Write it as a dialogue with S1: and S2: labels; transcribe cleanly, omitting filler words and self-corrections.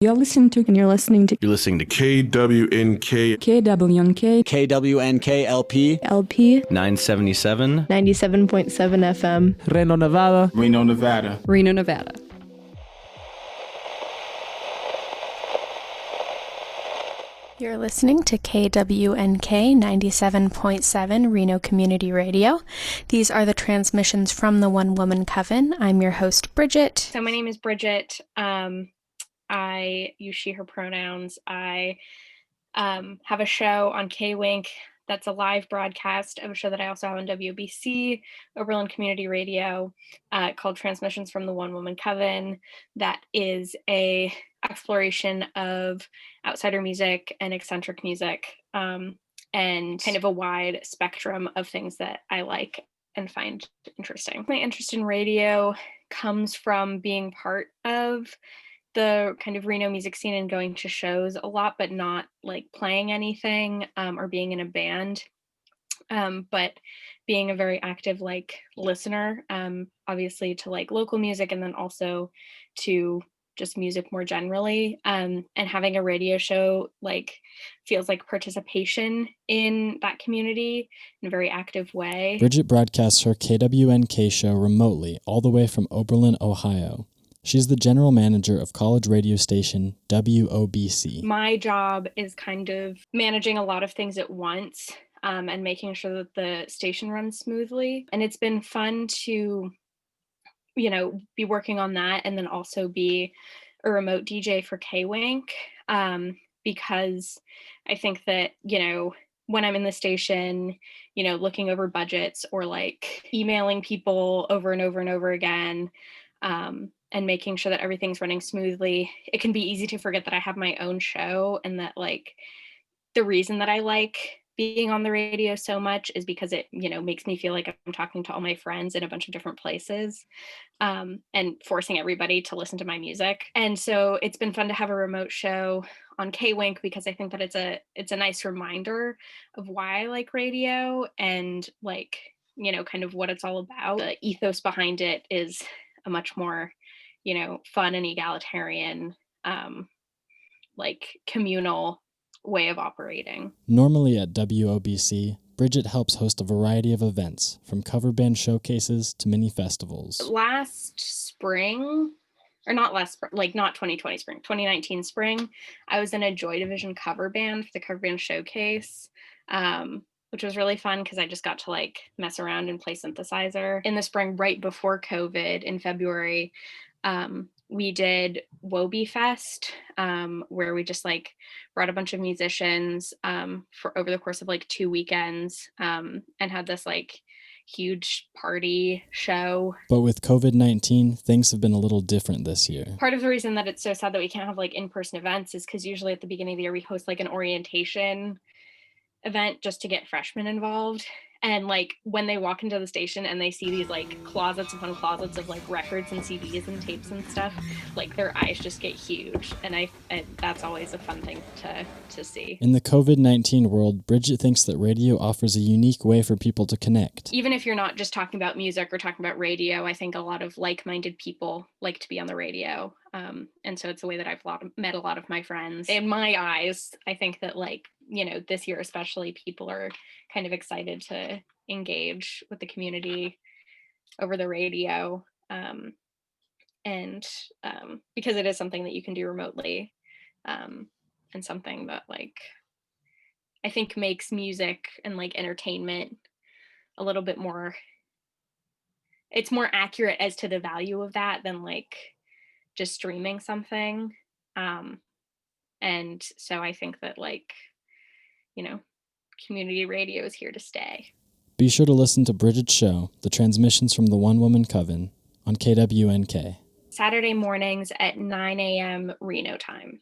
S1: You're listening to
S2: KWNK.
S1: KWNK.
S3: KWNK LP.
S1: LP.
S4: 977.
S5: 97.7 FM.
S6: Reno, Nevada.
S2: Reno, Nevada.
S7: Reno, Nevada.
S5: You're listening to KWNK 97.7 Reno Community Radio. These are the transmissions from the One Woman Coven. I'm your host, Bridget.
S8: So my name is Bridget. I use she, her pronouns. I have a show on KWNK that's a live broadcast of a show that I also have on WOBC, Oberlin Community Radio, called Transmissions from the One Woman Coven. That is a exploration of outsider music and eccentric music, and kind of a wide spectrum of things that I like and find interesting. My interest in radio comes from being part of the kind of Reno music scene and going to shows a lot, but not like playing anything or being in a band, but being a very active like listener, obviously to like local music and then also to just music more generally, and having a radio show like feels like participation in that community in a very active way.
S9: Bridget broadcasts her KWNK show remotely all the way from Oberlin, Ohio. She's the general manager of college radio station WOBC.
S8: My job is kind of managing a lot of things at once, and making sure that the station runs smoothly. And it's been fun to, you know, be working on that and then also be a remote DJ for KWNK, because I think that, you know, when I'm in the station, you know, looking over budgets or like emailing people over and over and over again, and making sure that everything's running smoothly, it can be easy to forget that I have my own show and that like the reason that I like being on the radio so much is because it, you know, makes me feel like I'm talking to all my friends in a bunch of different places, and forcing everybody to listen to my music. And so it's been fun to have a remote show on KWNK because I think that it's a nice reminder of why I like radio and like, you know, kind of what it's all about. The ethos behind it is a much more, you know, fun and egalitarian, like communal way of operating.
S9: Normally at WOBC, Bridget helps host a variety of events, from cover band showcases to mini festivals.
S8: Last spring, or not last spring, like not 2020 spring, 2019 spring, I was in a Joy Division cover band for the cover band showcase, which was really fun because I just got to like mess around and play synthesizer. In the spring, right before COVID, in February, we did WOBC Fest, where we just like brought a bunch of musicians for over the course of like 2 weekends, and had this like huge party show.
S9: But with COVID-19, things have been a little different this year.
S8: Part of the reason that it's so sad that we can't have like in-person events is because usually at the beginning of the year we host like an orientation event just to get freshmen involved. And like when they walk into the station and they see these like closets upon closets of like records and CDs and tapes and stuff, like their eyes just get huge. And that's always a fun thing to see.
S9: In the COVID-19 world, Bridget thinks that radio offers a unique way for people to connect.
S8: Even if you're not just talking about music or talking about radio, I think a lot of like-minded people like to be on the radio. And so it's a way that I've met a lot of my friends. In my eyes, I think that like, you know, this year especially, people are kind of excited to engage with the community over the radio, and because it is something that you can do remotely, and something that like I think makes music and like entertainment a little bit more, it's more accurate as to the value of that than like just streaming something, and so I think that like, you know, community radio is here to stay.
S9: Be sure to listen to Bridget's show, The Transmissions from the One Woman Coven, on KWNK.
S8: Saturday mornings at 9 a.m. Reno time.